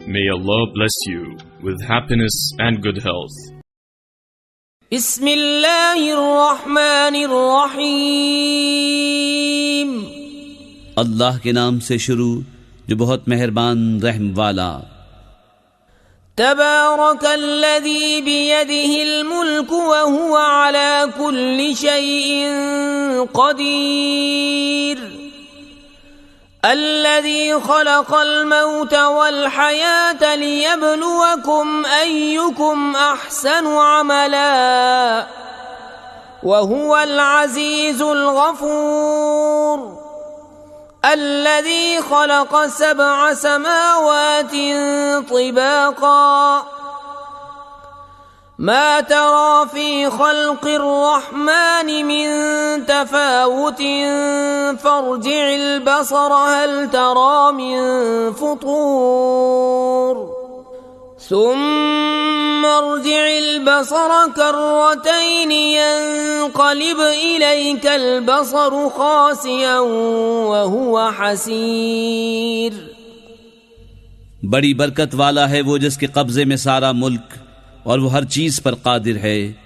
May Allah bless you with happiness and good health. बिस्मिल्लाहिर्रहमानिर्रहीम। अल्लाह के नाम से शुरू जो बहुत मेहरबान रहम वाला। तबारकल्लज़ी बियदिहिल मुल्क व हुवा अला कुल्लि शैइन क़दीर। अल्लज़ी खलक़ल मौत वल हयात लियब्लुवकुम अय्युकुम अहसनु अमला व हुवल अज़ीज़ुल गफ़ूर। الذي خلق 7 سماوات طباقا ما ترى في خلق الرحمن من تفاوت فارجع البصر هل ترى من فطور ثم ارجع البصر كرتين ينقلب إليك البصر خاسئا وهو حسير। बड़ी बरकत वाला है वो जिसके कब्जे में सारा मुल्क और वो हर चीज पर कादिर है।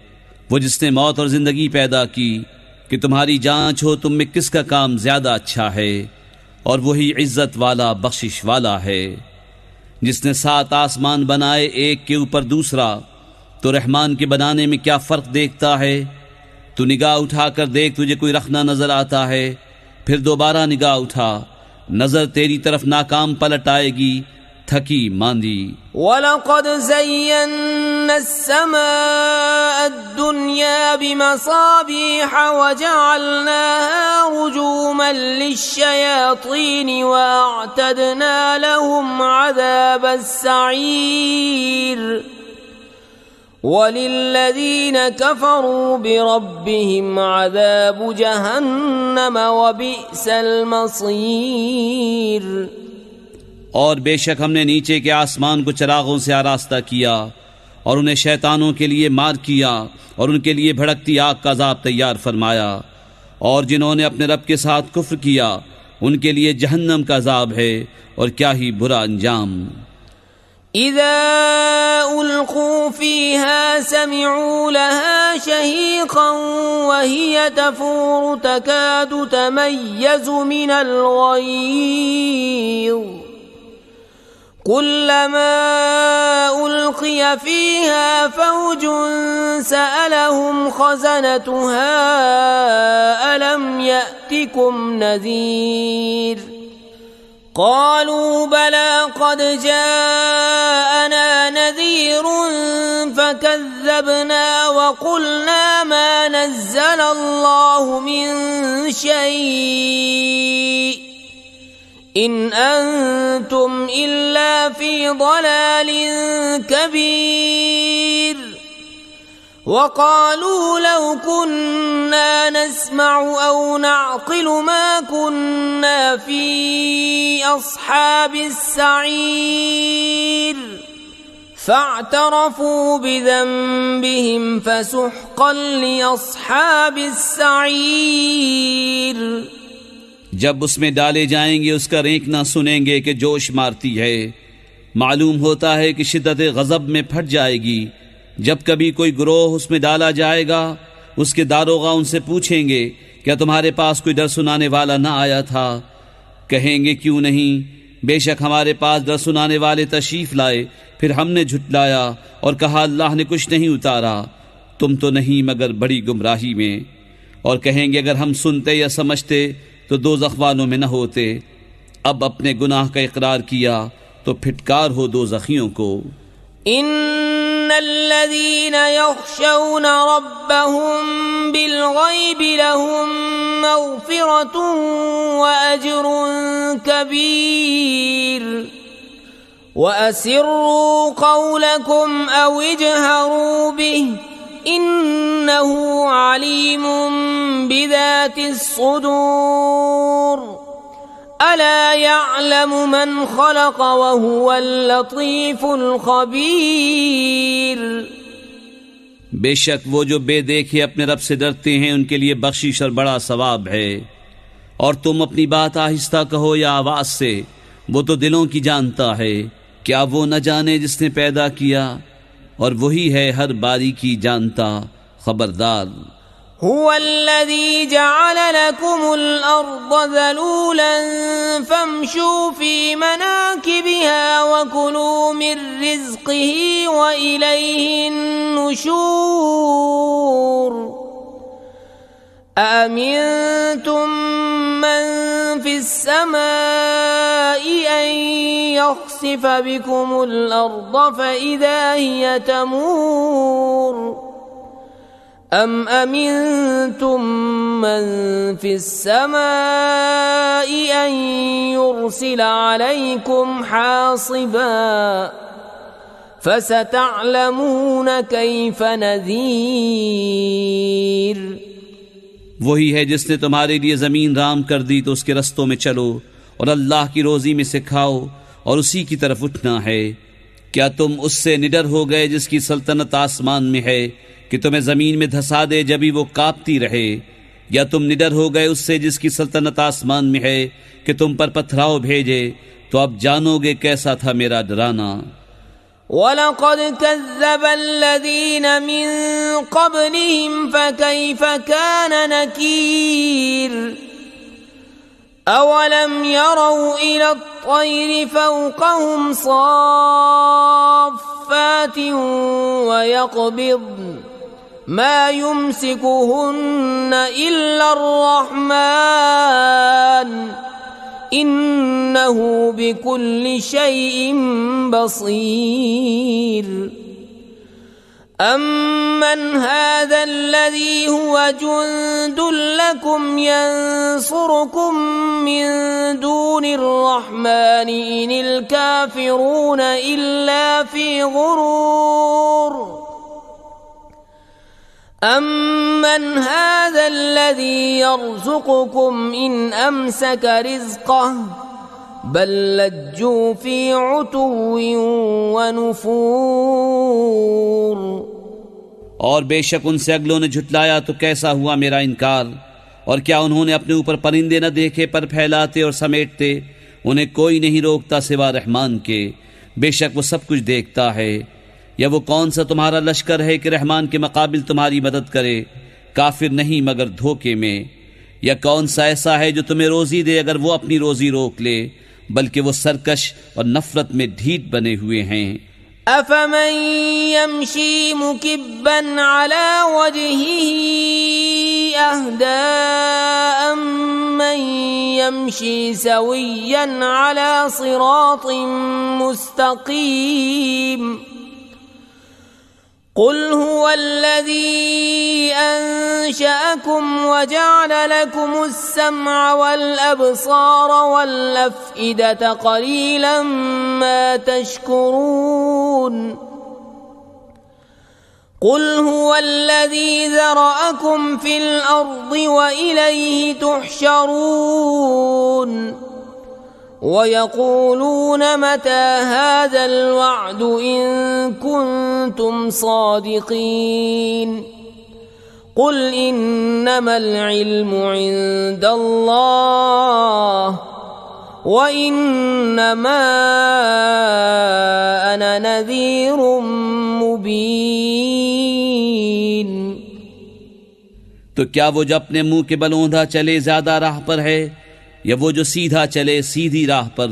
वो जिसने मौत और जिंदगी पैदा की कि तुम्हारी जांच हो तुम में किसका काम ज्यादा अच्छा है, और वही इज्जत वाला बख्शिश वाला है। जिसने 7 आसमान बनाए एक के ऊपर दूसरा, तो रहमान के बनाने में क्या फर्क देखता है। तू निगाह उठाकर देख, तुझे कोई रखना नजर आता है, फिर दोबारा निगाह उठा, नजर तेरी तरफ नाकाम पलट आएगी, थकी मांदी। वलक़द ज़य्यन्ना अस्समाअ अद्दुन्या बिमसाबीह वजअलनाहा रुजूमन लिश्शयातीन वअअतदना लहुम अज़ाबस्सईर वलिल्लज़ीन कफ़रू बिरब्बिहिम अज़ाबु जहन्नम वबिअसल मसीर। और बेशक हमने नीचे के आसमान को चिरागों से आरास्ता किया और उन्हें शैतानों के लिए मार किया और उनके लिए भड़कती आग का अज़ाब तैयार फरमाया। और जिन्होंने अपने रब के साथ कुफ्र किया उनके लिए जहन्नम का अज़ाब है, और क्या ही बुरा अंजाम। इज़ा उल्क़ू फ़ीहा समिऊ लहा शहीक़न वहिय तफ़ूरु तकादु तमय्यज़ु मिनल ग़यज़ कुल्लमा उल्क़िय फ़ीहा फ़ौजुन सअलहुम ख़ज़नतुहा अलम यअतिकुम नज़ीर क़ालू बला क़द जाअना नज़ीरुन फ़कज़्ज़बना वक़ुल्ना मा नज़्ज़लल्लाहु मिन शै'इन इन अंतुम इल्ला फ़ी ضलालिन कबीर वक़ालू लौ कुन्ना नस्मअु औ नअक़िलु मा कुन्ना फ़ी अस्हाबिस सईर फ़अतरफ़ू बिज़ंबिहिम फ़सुहक़न लिअस्हाबिस सईर। जब उसमें डाले जाएंगे उसका रेंकना सुनेंगे कि जोश मारती है। मालूम होता है कि शिद्दत गज़ब में फट जाएगी। जब कभी कोई गिरोह उसमें डाला जाएगा, उसके दारोगा उनसे पूछेंगे क्या तुम्हारे पास कोई डर सुनाने वाला ना आया था। कहेंगे क्यों नहीं, बेशक हमारे पास डर सुनाने वाले तशरीफ लाए, फिर हमने झुटलाया और कहा अल्लाह ने कुछ नहीं उतारा, तुम तो नहीं मगर बड़ी गुमराही में। और कहेंगे अगर हम सुनते या समझते तो दोज़ख वालों में न होते। अब अपने गुनाह का इकरार किया तो फिटकार हो दोज़खियों को। इन्नल्लज़ीन यख़शौन रब्बहुम बिलग़ैबि लहुम मग़फ़िरतुन व अज्रुन कबीर व असिर्रू क़ौलकुम औ इजहरू बिहि इन्नहु अलीमुम बिज़ातिस सुदूर अला यअलमु मन ख़लक़ व हुवल लतीफ़ुल ख़बीर। बेशक वो जो बेदेखे अपने रब से डरते हैं उनके लिए बख्शिश और बड़ा सवाब है। और तुम अपनी बात आहिस्ता कहो या आवाज से, वो तो दिलों की जानता है। क्या वो न जाने जिसने पैदा किया और वही है हर बारीकी जानता खबरदार। हुवल्लज़ी जअल लकुमुल अर्द ज़लूलन फम्शू फी मनाकिबिहा वकुलू मिर रिज़्क़िही व इलैहिन नुशूर। अमिनतुम मन फिस समाई अन यख्सिफ बिकुमुल अर्द फइज़ा हिय तमूर। अम अमिनतुम मन फिस समाई अन युरसिल अलैकुम हासिबा फसतअलमून कैफ नज़ीर। वही है जिसने तुम्हारे लिए जमीन राम कर दी तो उसके रस्तों में चलो और अल्लाह की रोजी में से खाओ और उसी की तरफ उठना है। क्या तुम उससे निडर हो गए जिसकी सल्तनत आसमान में है कि तुम्हें जमीन में धंसा दे जब भी वो कांपती रहे, या तुम निडर हो गए उससे जिसकी सल्तनत आसमान में है कि तुम पर पथराव भेजे, तो अब जानोगे कैसा था मेरा डराना। वलक़द कज़्ज़बल्लज़ीन मिन क़ब्लिहिम फ़कैफ़ कान नकीर। अवलम यरौ इला त्तैरि फ़ौक़हुम साफ़्फ़ातिन व यक़बिضन मा युमसिकुहुन्न इल्ला अर्रहमान इन्नहु बिकुल्लि शैइन बसीर। अम्मन हाज़ल्लज़ी हुवा जुंदुन लकुम यंसुरुकुम मिन दूनिर्रहमानि इनिल काफ़िरून इल्ला फ़ी गुरूर। अम्मन हाज़ल्लज़ी यर्ज़ुक़ुकुम इन अमसक रिज़्क़ह बल लज्जू फ़ी उतुव्विन व नुफ़ूर। और बेशक उनसे अगलों ने झुटलाया तो कैसा हुआ मेरा इनकार। और क्या उन्होंने अपने ऊपर परिंदे न देखे पर फैलाते और समेटते। उन्हें कोई नहीं रोकता सिवा रहमान के, बेशक वो सब कुछ देखता है। या वो कौन सा तुम्हारा लश्कर है कि रहमान के मुकाबिल तुम्हारी मदद करे, काफिर नहीं मगर धोखे में। या कौन सा ऐसा है जो तुम्हें रोजी दे अगर वो अपनी रोजी रोक ले, बल्कि वो सरकश और नफरत में ढीठ बने हुए हैं। अफमन यमशी मुकिब्बन अला वजहिही अहदा अम्मन यमशी सविय्यन अला सिरातिन मुस्तकीम। कुल हुवल्लज़ी अंशअकुम वजअल लकुमुस्समअ वल अबसार वल अफ़इदत क़लीलन मा तशकुरून। कुल हुवल्लज़ी ज़रअकुम फ़िल अर्दि व इलैहि तुहशरून। वयक़ूलून मता हाज़ल वअद इन कुन्तुम सादिक़ीन। कुल इन्नमल इल्मु इंदल्लाह व इन्नमा अना नज़ीरुम मुबीन। तो क्या वो जो अपने मुंह के बल औंधा चले ज्यादा राह पर है, या वो जो सीधा चले सीधी राह पर?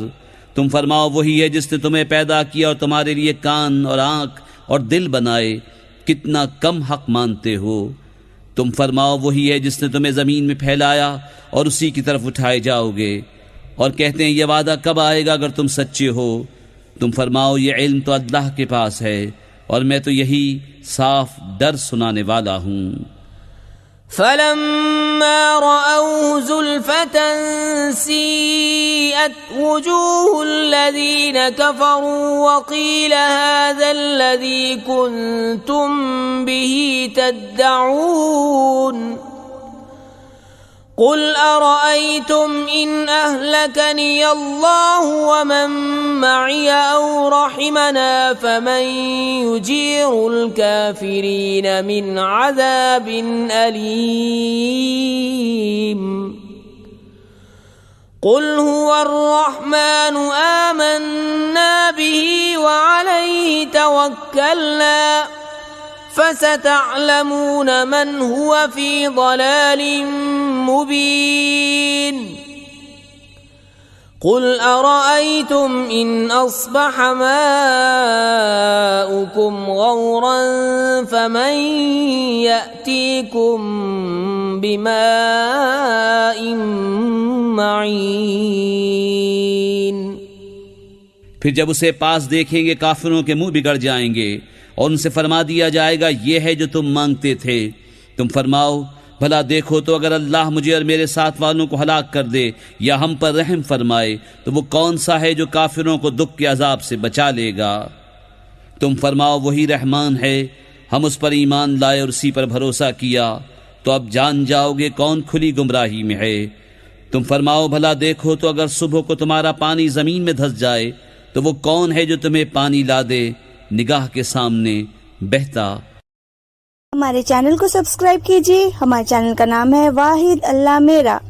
तुम फरमाओ वही है जिसने तुम्हें पैदा किया और तुम्हारे लिए कान और आंख और दिल बनाए, कितना कम हक मानते हो। तुम फरमाओ वही है जिसने तुम्हें जमीन में फैलाया और उसी की तरफ उठाए जाओगे। और कहते हैं ये वादा कब आएगा अगर तुम सच्चे हो। तुम फरमाओ ये इल्म तो अल्लाह के पास है और मैं तो यही साफ डर सुनाने वाला हूँ। फलम्मा रअऊ ज़ुल्फ़तन सीअत वुजूहुल्लज़ीन कफ़रू वक़ील हाज़ल्लज़ी कुन्तुम बिही तद्दऊन। कुल अरअयतुम इन अहलकनी अल्लाहु व मन मई औ रहिमना फमन युजीरुल काफिरीन मिन अज़ाबिन अलीम। कुल हुवर रहमानु आमन्ना बिही توكلنا فستعلمون من هو في ضلال مبين قل أرأيتم إن أصبح ماؤكم غورا فمن يأتيكم بماء معين। फिर जब उसे पास देखेंगे काफिरों के मुंह बिगड़ जाएंगे और उनसे फरमा दिया जाएगा ये है जो तुम मांगते थे। तुम फरमाओ भला देखो तो अगर अल्लाह मुझे और मेरे साथ वालों को हलाक कर दे या हम पर रहम फरमाए तो वो कौन सा है जो काफिरों को दुख के अजाब से बचा लेगा। तुम फरमाओ वही रहमान है, हम उस पर ईमान लाए और उसी पर भरोसा किया, तो अब जान जाओगे कौन खुली गुमराही में है। तुम फरमाओ भला देखो तो अगर सुबह को तुम्हारा पानी जमीन में धंस जाए तो वो कौन है जो तुम्हें पानी ला दे निगाह के सामने बहता। हमारे चैनल को सब्सक्राइब कीजिए। हमारे चैनल का नाम है वाहिद अल्लाह मेरा।